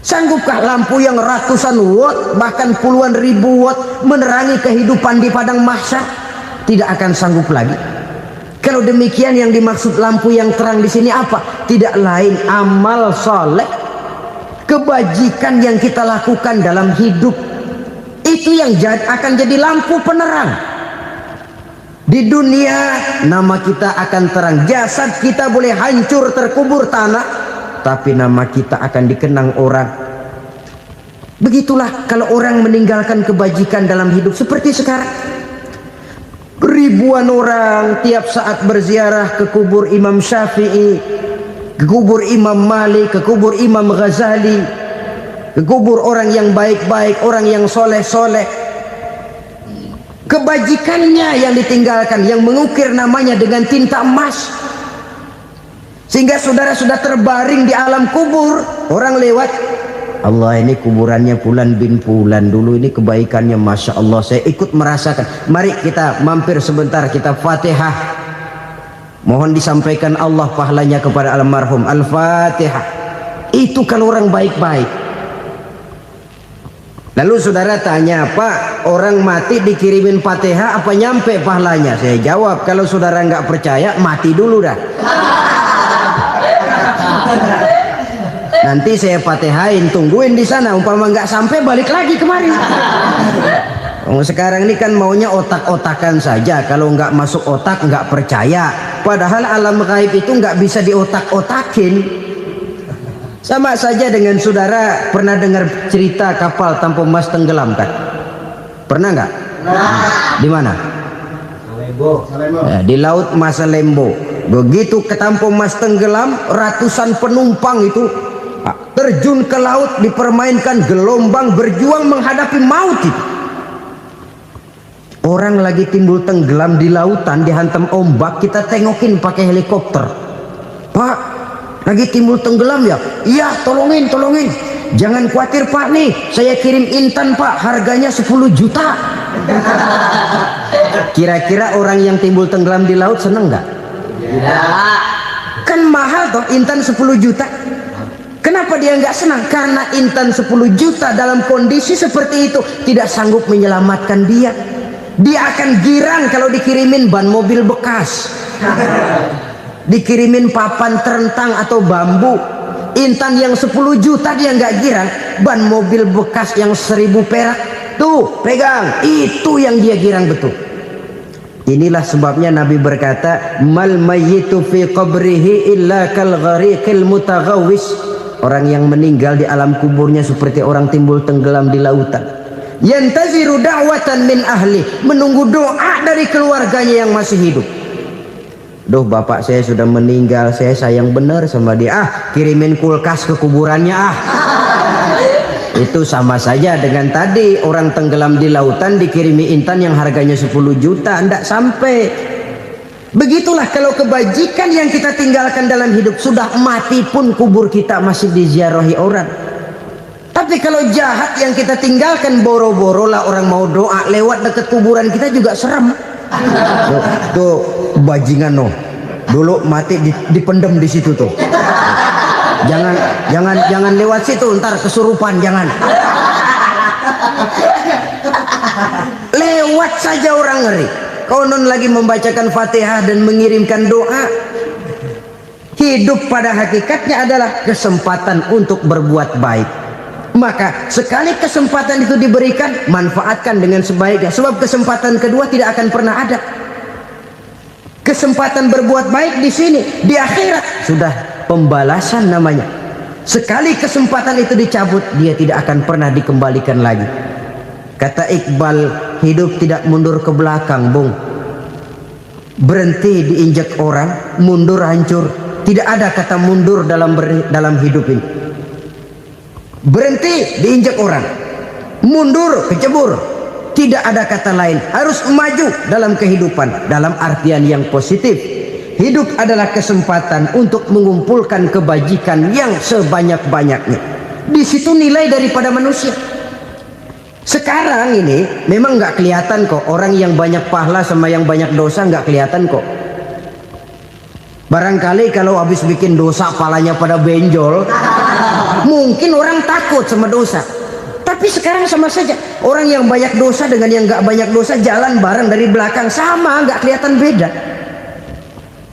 Sanggupkah lampu yang ratusan watt, bahkan puluhan ribu watt menerangi kehidupan di padang mahsyar? Tidak akan sanggup lagi. Kalau demikian, yang dimaksud lampu yang terang di sini apa? Tidak lain amal soleh, kebajikan yang kita lakukan dalam hidup. Itu yang akan jadi lampu penerang. Di dunia nama kita akan terang, jasad kita boleh hancur terkubur tanah, tapi nama kita akan dikenang orang. Begitulah kalau orang meninggalkan kebajikan dalam hidup seperti sekarang. Ribuan orang tiap saat berziarah ke kubur Imam Syafi'i, ke kubur Imam Malik, ke kubur Imam Ghazali, ke kubur orang yang baik-baik, orang yang soleh-soleh. Kebajikannya yang ditinggalkan, yang mengukir namanya dengan tinta emas, sehingga saudara sudah terbaring di alam kubur. Orang lewat, Allah, ini kuburannya Fulan bin Fulan, dulu ini kebaikannya Masya Allah, saya ikut merasakan. Mari kita mampir sebentar, kita Fatihah, mohon disampaikan Allah pahalanya kepada almarhum. Al-Fatihah. Itu kalau orang baik-baik. Lalu saudara tanya, Pak, orang mati dikirimin Fatihah apa nyampe pahalanya? Saya jawab, kalau saudara nggak percaya, mati dulu dah. Nanti saya Fatihain, tungguin di sana, umpama nggak sampai balik lagi kemari. Sekarang ini kan maunya otak-otakan saja, kalau nggak masuk otak nggak percaya. Padahal alam gaib itu nggak bisa diotak-otakin. Sama saja dengan saudara pernah dengar cerita kapal tanpa emas tenggelam kan? Pernah nggak? Di mana? Ya, di laut Masalembo. Begitu ke tanpa emas tenggelam, ratusan penumpang itu terjun ke laut, dipermainkan gelombang, berjuang menghadapi maut itu. Orang lagi timbul tenggelam di lautan, dihantam ombak, kita tengokin pakai helikopter. Pak, lagi timbul tenggelam ya? Iya, tolongin. Jangan khawatir Pak, nih saya kirim intan Pak, harganya 10 juta. Kira-kira orang yang timbul tenggelam di laut seneng nggak? Tidak. Kan mahal toh intan 10 juta. Kenapa dia nggak senang? Karena intan 10 juta dalam kondisi seperti itu tidak sanggup menyelamatkan dia. Dia akan girang kalau dikirimin ban mobil bekas, dikirimin papan terentang atau bambu. Intan yang 10 juta dia nggak girang, ban mobil bekas yang 1000 perak tuh pegang, itu yang dia girang betul. Inilah sebabnya Nabi berkata, mal mayyitu fi qabrihi illa kal ghariqil mutaghawwis. Orang yang meninggal di alam kuburnya seperti orang timbul tenggelam di lautan. Yantaziru da'watan min ahli, menunggu doa dari keluarganya yang masih hidup. Duh, bapak saya sudah meninggal, saya sayang benar sama dia. Kirimin kulkas ke kuburannya Itu sama saja dengan tadi orang tenggelam di lautan dikirimi intan yang harganya 10 juta, ndak sampai. Begitulah kalau kebajikan yang kita tinggalkan dalam hidup, sudah mati pun kubur kita masih diziarahi orang. Tapi kalau jahat yang kita tinggalkan, boro-boro lah orang mau doa lewat dekat kuburan kita juga serem. Tuh bajingan no, dulu mati dipendem di situ tuh. Jangan lewat situ, ntar kesurupan, jangan. Lewat saja orang ngeri. Konon lagi membacakan Fatihah dan mengirimkan doa. Hidup pada hakikatnya adalah kesempatan untuk berbuat baik. Maka sekali kesempatan itu diberikan, manfaatkan dengan sebaiknya. Sebab kesempatan kedua tidak akan pernah ada. Kesempatan berbuat baik di sini, di akhirat sudah pembalasan namanya. Sekali kesempatan itu dicabut, dia tidak akan pernah dikembalikan lagi. Kata Iqbal, hidup tidak mundur ke belakang, Bung. Berhenti diinjak orang, mundur hancur. Tidak ada kata mundur dalam hidup ini. Berhenti diinjak orang, mundur kecebur. Tidak ada kata lain, harus maju dalam kehidupan dalam artian yang positif. Hidup adalah kesempatan untuk mengumpulkan kebajikan yang sebanyak-banyaknya. Di situ nilai daripada manusia. Sekarang ini memang nggak kelihatan kok, orang yang banyak pahala sama yang banyak dosa nggak kelihatan kok. Barangkali kalau habis bikin dosa palanya pada benjol, mungkin orang takut sama dosa. Tapi sekarang sama saja, orang yang banyak dosa dengan yang nggak banyak dosa jalan bareng dari belakang, sama, nggak kelihatan beda.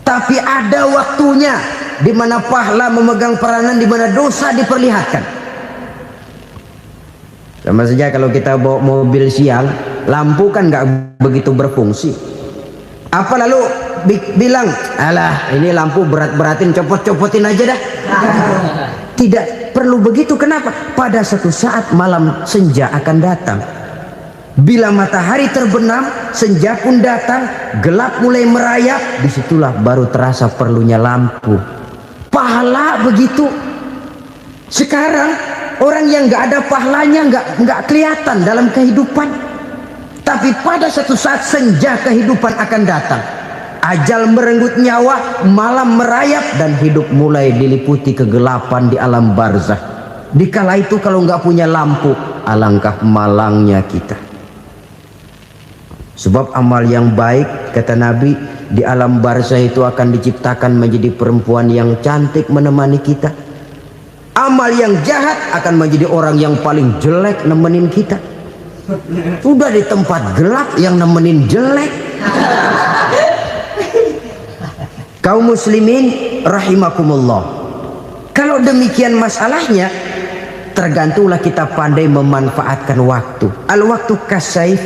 Tapi ada waktunya di mana pahala memegang peranan, di mana dosa diperlihatkan. Sama saja kalau kita bawa mobil siang, lampu kan nggak begitu berfungsi. Apa lalu bilang, alah ini lampu berat-beratin, copot-copotin aja dah. Tidak perlu begitu. Kenapa? Pada suatu saat malam senja akan datang. Bila matahari terbenam, senja pun datang, gelap mulai merayap, disitulah baru terasa perlunya lampu. Pahala begitu. Sekarang orang yang nggak ada pahalanya nggak kelihatan dalam kehidupan. Tapi pada suatu saat senja kehidupan akan datang. Ajal merenggut nyawa, malam merayap, dan hidup mulai diliputi kegelapan di alam barzah. Dikala itu kalau nggak punya lampu, alangkah malangnya kita. Sebab amal yang baik, kata Nabi, di alam barzah itu akan diciptakan menjadi perempuan yang cantik menemani kita. Amal yang jahat akan menjadi orang yang paling jelek nemenin kita. Sudah di tempat gelap yang nemenin jelek. Kaum muslimin rahimakumullah. Kalau demikian masalahnya, tergantunglah kita pandai memanfaatkan waktu. Al-waktu kasaif.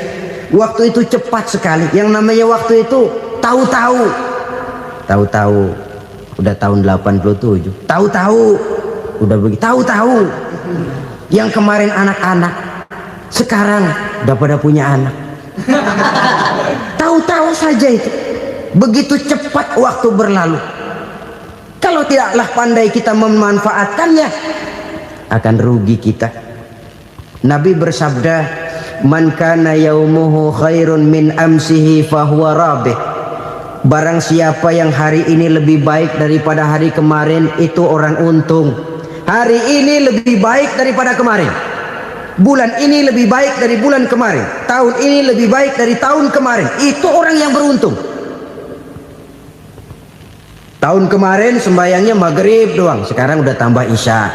Waktu itu cepat sekali. Yang namanya waktu itu tahu-tahu. Tahu-tahu. Udah tahun 87. Tahu-tahu. Udah begitu. Tahu-tahu. Yang kemarin anak-anak, sekarang udah pada punya anak. Tahu-tahu saja itu. Begitu cepat waktu berlalu. Kalau tidaklah pandai kita memanfaatkannya, akan rugi kita. Nabi bersabda, man kana yaumuhu khairun min amsihi fahuwa rabih. Barang siapa yang hari ini lebih baik daripada hari kemarin, itu orang untung. Hari ini lebih baik daripada kemarin, bulan ini lebih baik dari bulan kemarin, tahun ini lebih baik dari tahun kemarin, itu orang yang beruntung. Tahun kemarin sembayangnya maghrib doang, sekarang udah tambah isya.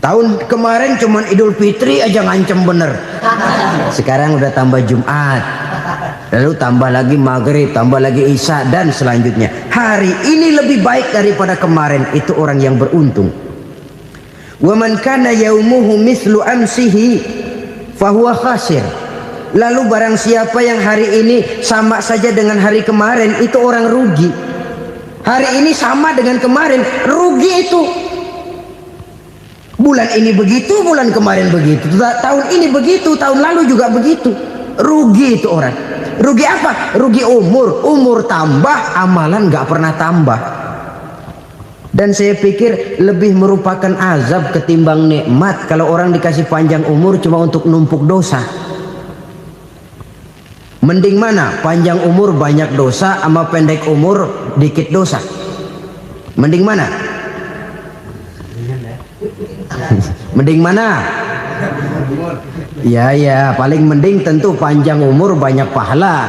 Tahun kemarin cuman Idul Fitri aja ngancem bener, sekarang udah tambah Jumat, lalu tambah lagi maghrib, tambah lagi isya, dan selanjutnya. Hari ini lebih baik daripada kemarin, itu orang yang beruntung. Wa man kana yaumuhu mislu amsihi fahuwa khasir. Lalu barang siapa yang hari ini sama saja dengan hari kemarin, itu orang rugi. Hari ini sama dengan kemarin, rugi itu. Bulan ini begitu, bulan kemarin begitu, tahun ini begitu, tahun lalu juga begitu. Rugi itu orang. Rugi apa? Rugi umur. Umur tambah, amalan gak pernah tambah. Dan saya pikir lebih merupakan azab ketimbang nikmat kalau orang dikasih panjang umur cuma untuk numpuk dosa. Mending mana? Panjang umur banyak dosa sama pendek umur dikit dosa? Mending mana? Mending mana? Ya, paling mending tentu panjang umur banyak pahala.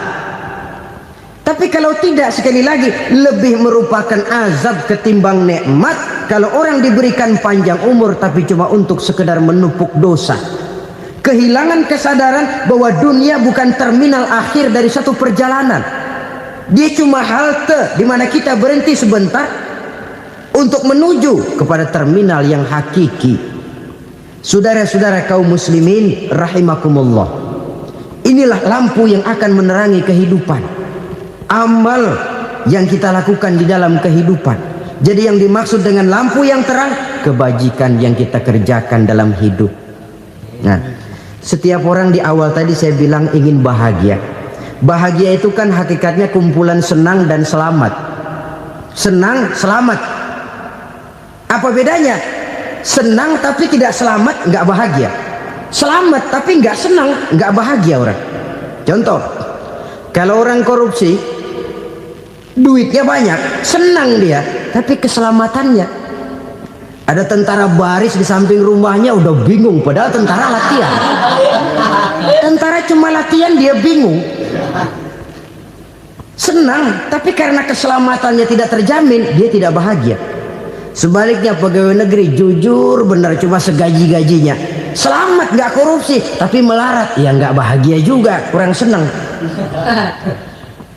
Tapi kalau tidak, sekali lagi, lebih merupakan azab ketimbang nikmat kalau orang diberikan panjang umur tapi cuma untuk sekedar menumpuk dosa. Kehilangan kesadaran bahwa dunia bukan terminal akhir dari satu perjalanan. Dia cuma halte di mana kita berhenti sebentar untuk menuju kepada terminal yang hakiki. Saudara-saudara kaum muslimin rahimakumullah, inilah lampu yang akan menerangi kehidupan, amal yang kita lakukan di dalam kehidupan. Jadi yang dimaksud dengan lampu yang terang, kebajikan yang kita kerjakan dalam hidup. Nah, setiap orang di awal tadi saya bilang ingin bahagia. Bahagia itu kan hakikatnya kumpulan senang dan selamat. Senang, selamat. Apa bedanya? Senang tapi tidak selamat, nggak bahagia. Selamat tapi nggak senang, nggak bahagia orang. Contoh, kalau orang korupsi, duitnya banyak, senang dia, tapi keselamatannya. Ada tentara baris di samping rumahnya udah bingung, padahal tentara latihan. Tentara cuma latihan, dia bingung. Senang, tapi karena keselamatannya tidak terjamin, dia tidak bahagia. Sebaliknya pegawai negeri jujur benar, cuma segaji-gajinya, selamat nggak korupsi tapi melarat, ya nggak bahagia juga, kurang senang.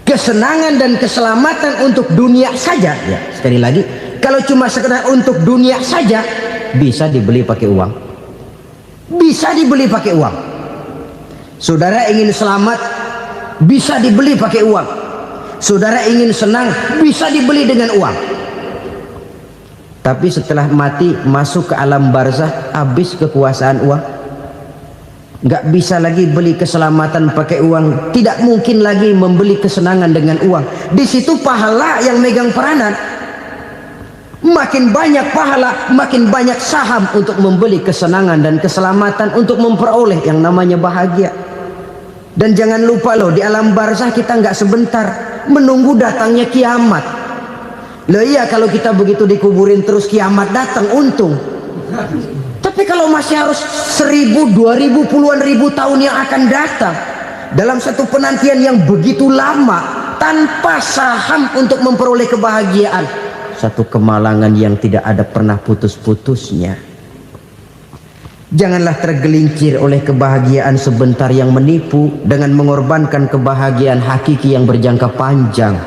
Kesenangan dan keselamatan untuk dunia saja, ya sekali lagi, kalau cuma sekedar untuk dunia saja, bisa dibeli pakai uang, bisa dibeli pakai uang. Saudara ingin selamat, bisa dibeli pakai uang. Saudara ingin senang, bisa dibeli dengan uang. Tapi setelah mati masuk ke alam barzah, habis kekuasaan uang. Nggak bisa lagi beli keselamatan pakai uang, tidak mungkin lagi membeli kesenangan dengan uang. Di situ pahala yang megang peranan. Makin banyak pahala, makin banyak saham untuk membeli kesenangan dan keselamatan, untuk memperoleh yang namanya bahagia. Dan jangan lupa loh, di alam barzah kita nggak sebentar, menunggu datangnya kiamat. Loh iya, kalau kita begitu dikuburin terus kiamat datang, untung. Tapi kalau masih harus 1000, 2000, puluhan ribu tahun yang akan datang, dalam satu penantian yang begitu lama, tanpa saham untuk memperoleh kebahagiaan, satu kemalangan yang tidak ada pernah putus-putusnya. Janganlah tergelincir oleh kebahagiaan sebentar yang menipu dengan mengorbankan kebahagiaan hakiki yang berjangka panjang.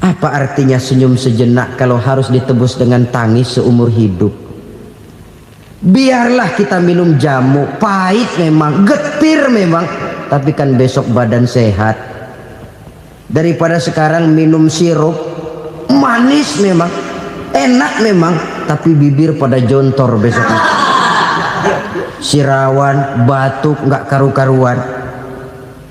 Apa artinya senyum sejenak kalau harus ditebus dengan tangis seumur hidup? Biarlah kita minum jamu, pahit memang, getir memang, tapi kan besok badan sehat. Daripada sekarang minum sirup, manis memang, enak memang, tapi bibir pada jontor besoknya. Sirawan, batuk, nggak karu-karuan.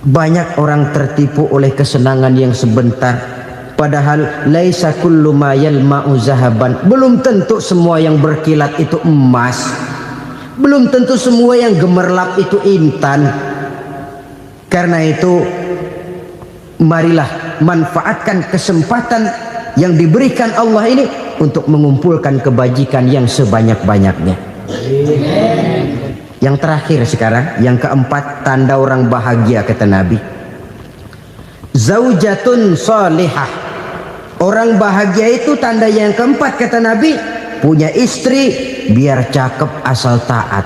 Banyak orang tertipu oleh kesenangan yang sebentar, Padahal laisa kullu ma yalma'u zahaban. Belum tentu semua yang berkilat itu emas. Belum tentu semua yang gemerlap itu intan. Karena itu marilah manfaatkan kesempatan yang diberikan Allah ini untuk mengumpulkan kebajikan yang sebanyak-banyaknya. Yang terakhir sekarang, yang keempat, tanda orang bahagia kata Nabi. Zaujatun salihah. Orang bahagia itu tanda yang keempat kata Nabi, punya istri biar cakep asal taat.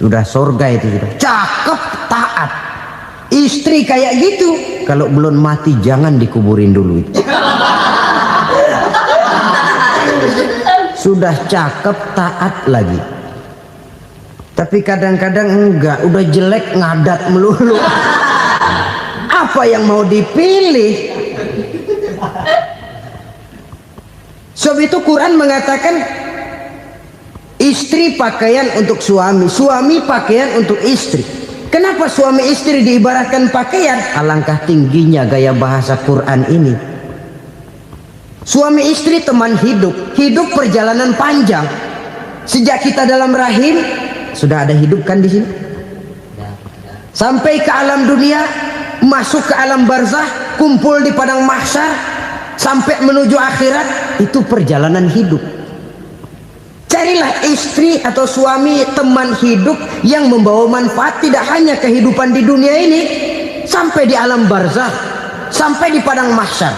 Sudah surga itu sudah. Cakep taat. Istri kayak gitu, kalau belum mati jangan dikuburin dulu itu. Sudah cakep taat lagi. Tapi kadang-kadang enggak, udah jelek ngadat melulu. Apa yang mau dipilih? Sebab itu Quran mengatakan istri pakaian untuk suami, suami pakaian untuk istri. Kenapa suami istri diibaratkan pakaian? Alangkah tingginya gaya bahasa Quran ini. Suami istri teman hidup, hidup perjalanan panjang. Sejak kita dalam rahim sudah ada hidup kan di sini. Sampai ke alam dunia, masuk ke alam barzah, kumpul di padang mahsyar, sampai menuju akhirat, itu perjalanan hidup. Carilah istri atau suami teman hidup yang membawa manfaat tidak hanya kehidupan di dunia ini, sampai di alam barzah, sampai di padang mahsyar.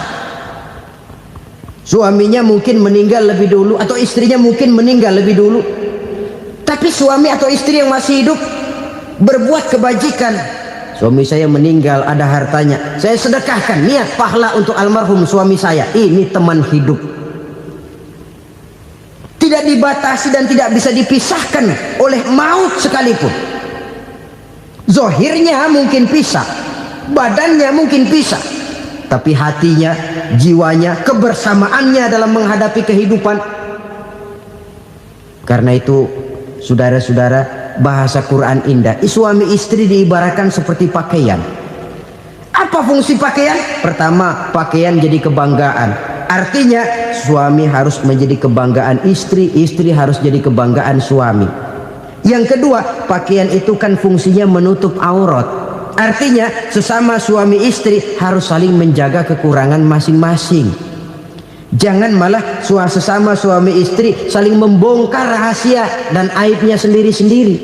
Suaminya mungkin meninggal lebih dulu atau istrinya mungkin meninggal lebih dulu, tapi suami atau istri yang masih hidup berbuat kebajikan. Suami saya meninggal, ada hartanya, saya sedekahkan, niat pahala untuk almarhum suami saya. Ini teman hidup, tidak dibatasi dan tidak bisa dipisahkan oleh maut sekalipun. Zohirnya mungkin pisah, badannya mungkin pisah, tapi hatinya, jiwanya, kebersamaannya dalam menghadapi kehidupan. Karena itu saudara-saudara, bahasa Quran indah. Suami istri diibaratkan seperti pakaian. Apa fungsi pakaian? Pertama, pakaian jadi kebanggaan. Artinya suami harus menjadi kebanggaan istri, istri harus jadi kebanggaan suami. Yang kedua, pakaian itu kan fungsinya menutup aurat. Artinya sesama suami istri harus saling menjaga kekurangan masing-masing. Jangan malah sesama suami istri saling membongkar rahasia dan aibnya sendiri-sendiri.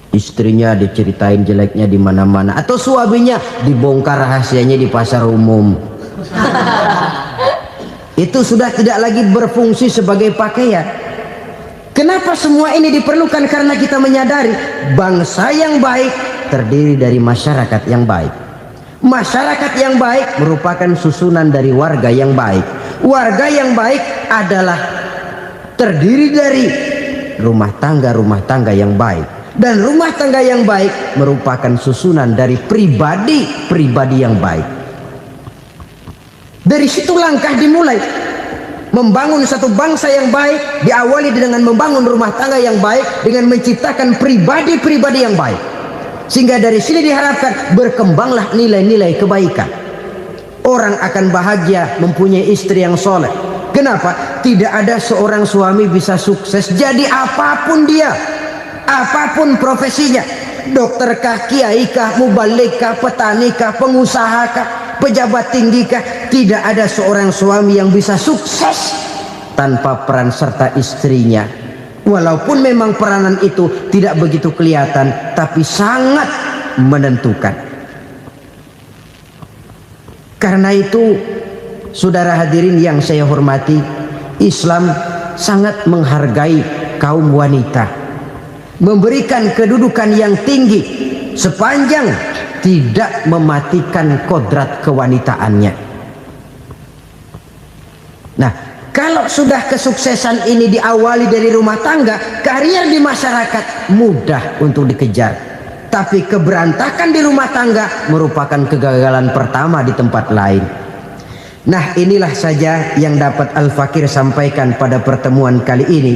Istrinya diceritain jeleknya di mana-mana, atau suaminya dibongkar rahasianya di pasar umum. Itu sudah tidak lagi berfungsi sebagai pakaian. Kenapa semua ini diperlukan? Karena kita menyadari bangsa yang baik terdiri dari masyarakat yang baik. Masyarakat yang baik merupakan susunan dari warga yang baik. Warga yang baik adalah terdiri dari rumah tangga yang baik. Dan rumah tangga yang baik merupakan susunan dari pribadi yang baik. Dari situ langkah dimulai. Membangun satu bangsa yang baik diawali dengan membangun rumah tangga yang baik, dengan menciptakan pribadi-pribadi yang baik. Sehingga dari sini diharapkan berkembanglah nilai-nilai kebaikan. Orang akan bahagia mempunyai istri yang soleh. Kenapa? Tidak ada seorang suami bisa sukses jadi apapun dia, apapun profesinya. Dokterkah, kiaikah, mubalikah, petanikah, pengusahakah, pejabat tinggikah, tidak ada seorang suami yang bisa sukses tanpa peran serta istrinya. Walaupun memang peranan itu tidak begitu kelihatan, tapi sangat menentukan. Karena itu, saudara hadirin yang saya hormati, Islam sangat menghargai kaum wanita, memberikan kedudukan yang tinggi sepanjang tidak mematikan kodrat kewanitaannya. Nah, kalau sudah kesuksesan ini diawali dari rumah tangga, karier di masyarakat mudah untuk dikejar. Tapi keberantakan di rumah tangga merupakan kegagalan pertama di tempat lain. Nah, inilah saja yang dapat Al-Fakir sampaikan pada pertemuan kali ini.